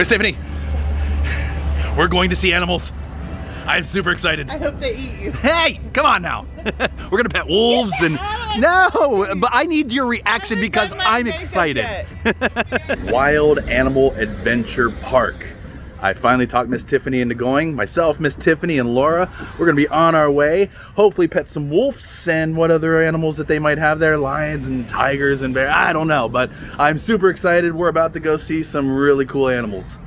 Miss Tiffany, we're going to see animals. I'm super excited. I hope they eat you. Hey, come on now. We're gonna pet wolves and no, but I need your reaction because I'm excited. Wild Animal Adventure Park. I finally talked Miss Tiffany into going. Myself, Miss Tiffany, and Laura, we're gonna be on our way. Hopefully pet some wolves and what other animals that they might have there. Lions and tigers and bears, I don't know, but I'm super excited. We're about to go see some really cool animals.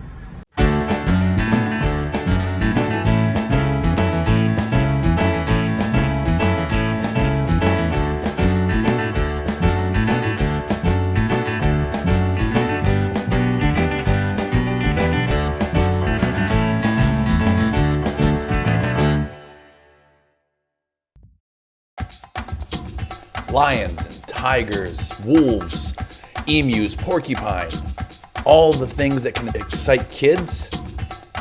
Lions and tigers, wolves, emus, porcupine, all the things that can excite kids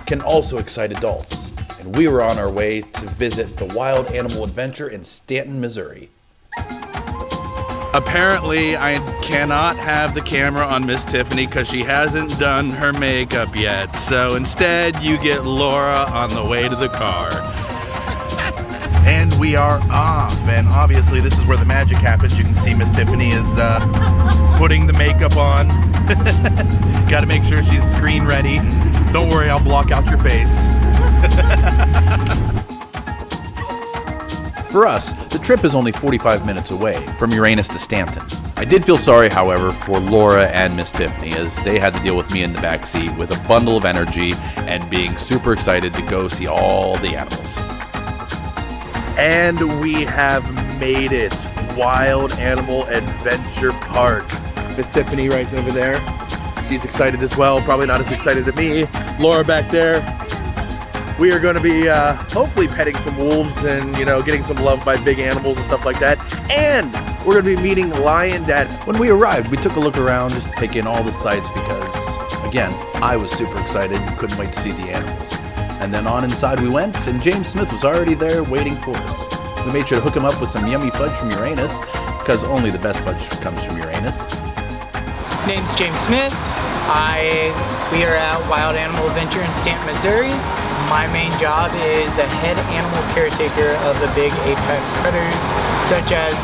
can also excite adults. And we were on our way to visit the Wild Animal Adventure in Stanton, Missouri. Apparently, I cannot have the camera on Miss Tiffany because she hasn't done her makeup yet. So instead, you get Laura on the way to the car. And we are off, and obviously this is where the magic happens. You can see Miss Tiffany is putting the makeup on. Got to make sure she's screen ready. Don't worry, I'll block out your face. For us, the trip is only 45 minutes away from Uranus to Stanton. I did feel sorry, however, for Laura and Miss Tiffany as they had to deal with me in the backseat with a bundle of energy and being super excited to go see all the animals. And we have made it. Wild Animal Adventure Park. Miss Tiffany right over there. She's excited as well. Probably not as excited as me. Laura back there. We are going to be hopefully petting some wolves and, you know, getting some love by big animals and stuff like that. And we're going to be meeting Lion Dad. When we arrived, we took a look around just to take in all the sights because, again, I was super excited and couldn't wait to see the animals. And then on inside we went, and James Smith was already there waiting for us. We made sure to hook him up with some yummy fudge from Uranus, because only the best fudge comes from Uranus. Name's James Smith. We are at Wild Animal Adventure in Stanton, Missouri. My main job is the head animal caretaker of the big apex predators, such as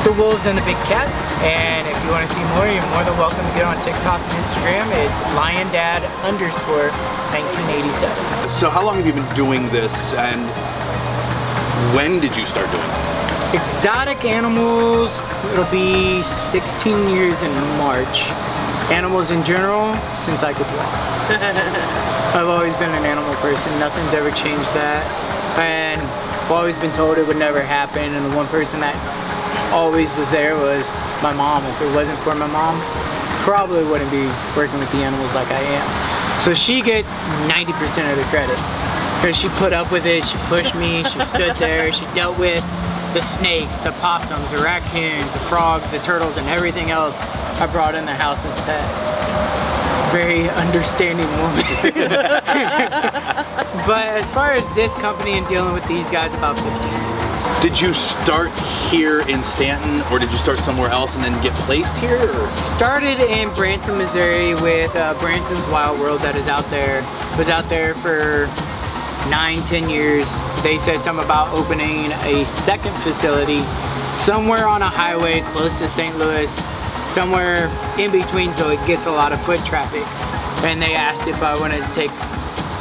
the wolves and the big cats. And if you want to see more, you're more than welcome to get on TikTok and Instagram. It's LionDad_1987. So how long have you been doing this, and when did you start doing it? Exotic animals, it'll be 16 years in March. Animals in general, since I could walk. I've always been an animal person. Nothing's ever changed that. And I've always been told it would never happen, and the one person that always was there was my mom. If it wasn't for my mom, probably wouldn't be working with the animals like I am. So she gets 90% of the credit. Because she put up with it, she pushed me, she stood there, she dealt with the snakes, the possums, the raccoons, the frogs, the turtles, and everything else I brought in the house as pets. Very understanding woman. But as far as this company and dealing with these guys, about 15 years. Did you start here in Stanton, or did you start somewhere else and then get placed here? Or? Started in Branson, Missouri with Branson's Wild World that is out there. Was out there for 9-10 years. They said something about opening a second facility somewhere on a highway close to St. Louis, somewhere in between so it gets a lot of foot traffic. And they asked if I wanted to take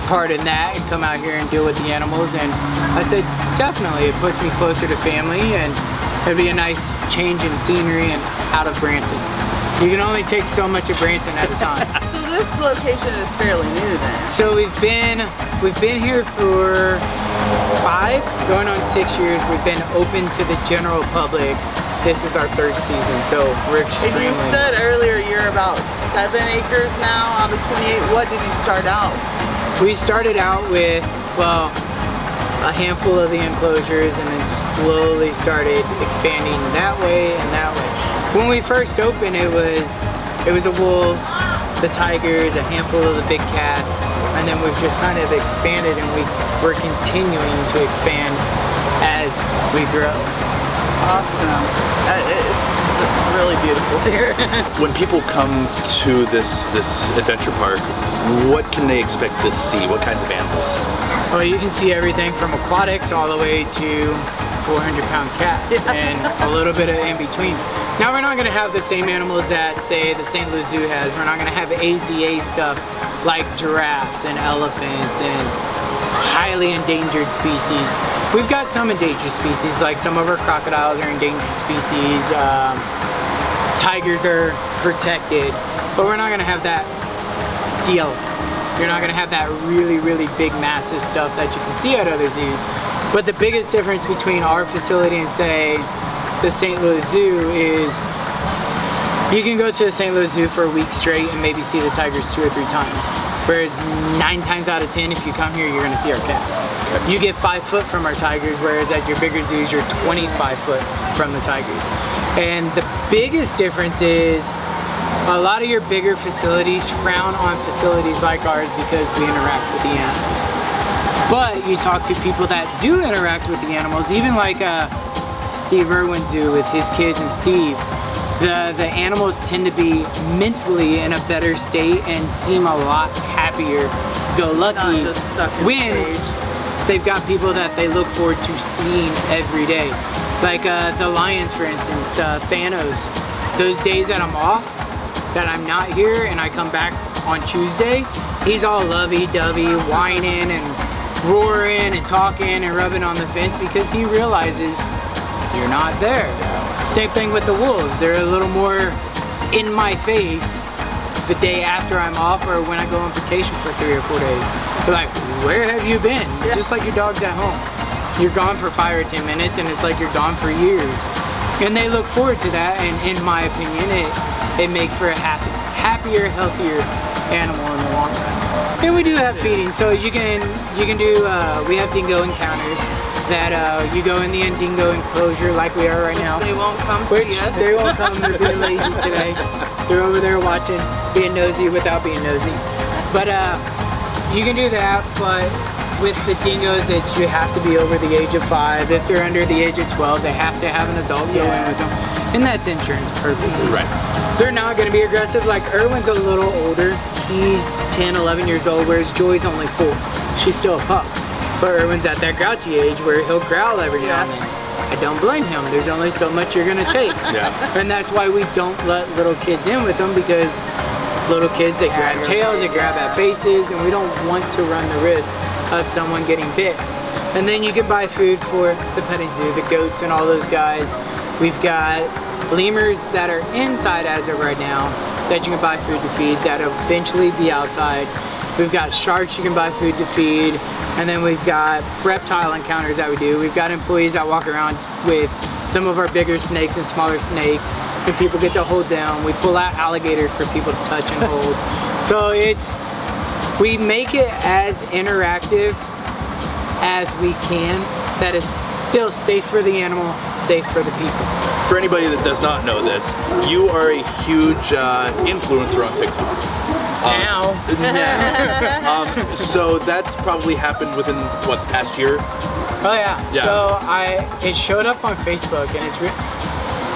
part in that and come out here and deal with the animals, and I said definitely. It puts me closer to family and it'd be a nice change in scenery and out of Branson. You can only take so much of Branson at a time. So this location is fairly new then? So we've been here for 5, going on 6 years. We've been open to the general public. This is our 3rd season, so we're extremely... And you said earlier you're about 7 acres now out of 28. What did you start out? We started out with, well, a handful of the enclosures and then slowly started expanding that way and that way. When we first opened, it was the wolves, the tigers, a handful of the big cats, and then we've just kind of expanded, and we're continuing to expand as we grow. Awesome. It's really beautiful here. When people come to this adventure park, what can they expect to see? What kinds of animals? Well, you can see everything from aquatics all the way to 400-pound cats and a little bit of in between. Now we're not going to have the same animals that, say, the St. Louis Zoo has. We're not going to have AZA stuff like giraffes and elephants and highly endangered species. We've got some endangered species, like some of our crocodiles are endangered species. Tigers are protected, but we're not going to have that. The elephants. You're not going to have that really, really big, massive stuff that you can see at other zoos. But the biggest difference between our facility and, say, the St. Louis Zoo is you can go to the St. Louis Zoo for a week straight and maybe see the tigers 2 or 3 times. Whereas 9 times out of 10, if you come here, you're going to see our cats. You get 5 foot from our tigers, whereas at your bigger zoos, you're 25 foot from the tigers. And the biggest difference is a lot of your bigger facilities frown on facilities like ours because we interact with the animals. But you talk to people that do interact with the animals, even like Steve Irwin Zoo with his kids and Steve. The animals tend to be mentally in a better state and seem a lot happier, go lucky, when they've got people that they look forward to seeing every day. Like the lions, for instance, Thanos. Those days that I'm off, that I'm not here and I come back on Tuesday, he's all lovey-dovey, whining and roaring and talking and rubbing on the fence because he realizes you're not there. Same thing with the wolves. They're a little more in my face the day after I'm off or when I go on vacation for 3 or 4 days. They're like, where have you been? Yeah. Just like your dog's at home. You're gone for 5 or 10 minutes and it's like you're gone for years. And they look forward to that, and in my opinion, it makes for a happier, healthier animal in the long run. And we do have feeding, so you can do, we have dingo encounters that you go in the dingo enclosure like we are right now. They won't come see us. They won't come, they're being lazy today. They're over there watching, being nosy without being nosy. But you can do that, but with the dingoes that you have to be over the age of 5. If they're under the age of 12, they have to have an adult go in with them. And that's insurance purposes. Right. They're not going to be aggressive. Like Irwin's a little older. He's 10, 11 years old, whereas Joy's only 4. She's still a pup. But Irwin's at that grouchy age where he'll growl every now and then. I don't blame him. There's only so much you're going to take. And that's why we don't let little kids in with them, because little kids, they grab tails, they grab at faces, and we don't want to run the risk of someone getting bit. And then you can buy food for the petting zoo, the goats and all those guys. We've got lemurs that are inside as of right now that you can buy food to feed that'll eventually be outside. We've got sharks you can buy food to feed. And then we've got reptile encounters that we do. We've got employees that walk around with some of our bigger snakes and smaller snakes, and people get to hold them. We pull out alligators for people to touch and hold. So we make it as interactive as we can, that is still safe for the animal, safe for the people. For anybody that does not know this, you are a huge influencer on TikTok. Now. So that's probably happened within, what, the past year? Oh yeah. So it showed up on Facebook, and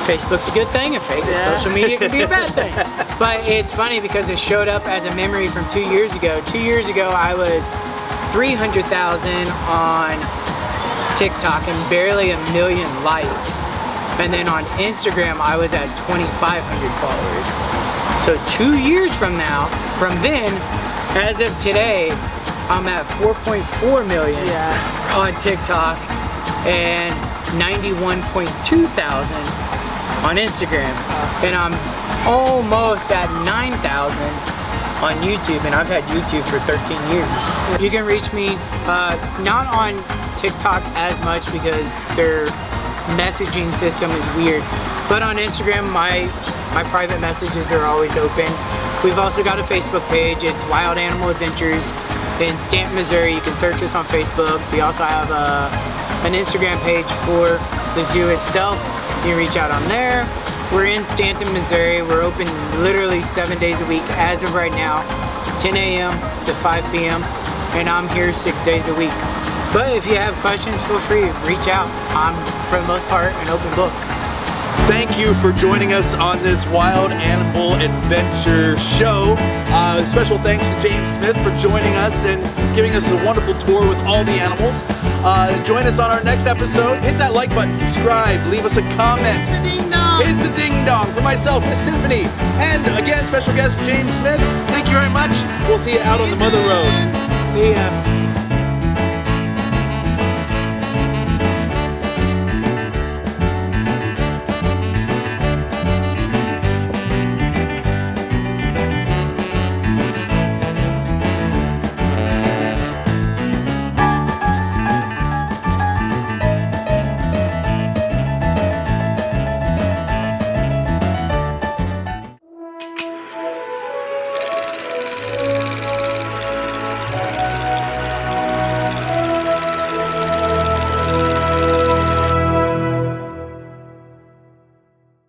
Facebook's a good thing, and social media can be a bad thing. But it's funny because it showed up as a memory from 2 years ago. 2 years ago, I was 300,000 on TikTok and barely 1 million likes. And then on Instagram, I was at 2,500 followers. So 2 years from then, as of today, I'm at 4.4 million on TikTok and 91.2 thousand on Instagram. And I'm almost at 9,000 on YouTube, and I've had YouTube for 13 years. You can reach me, not on TikTok as much because their messaging system is weird, but on Instagram, my private messages are always open. We've also got a Facebook page. It's Wild Animal Adventures in Stanton, Missouri. You can search us on Facebook. We also have an Instagram page for the zoo itself. You can reach out on there. We're in Stanton, Missouri. We're open literally 7 days a week as of right now, 10 a.m. to 5 p.m. and I'm here 6 days a week. But if you have questions, feel free to reach out. I'm, for the most part, an open book. thank you for joining us on this wild animal adventure show. Special thanks to James Smith for joining us and giving us a wonderful tour with all the animals. Join us on our next episode. Hit that like button, subscribe, leave us a comment. The ding dong. Hit the ding dong for myself, Miss Tiffany. And again, special guest James Smith. Thank you very much. We'll see you out on the Mother Road. See ya.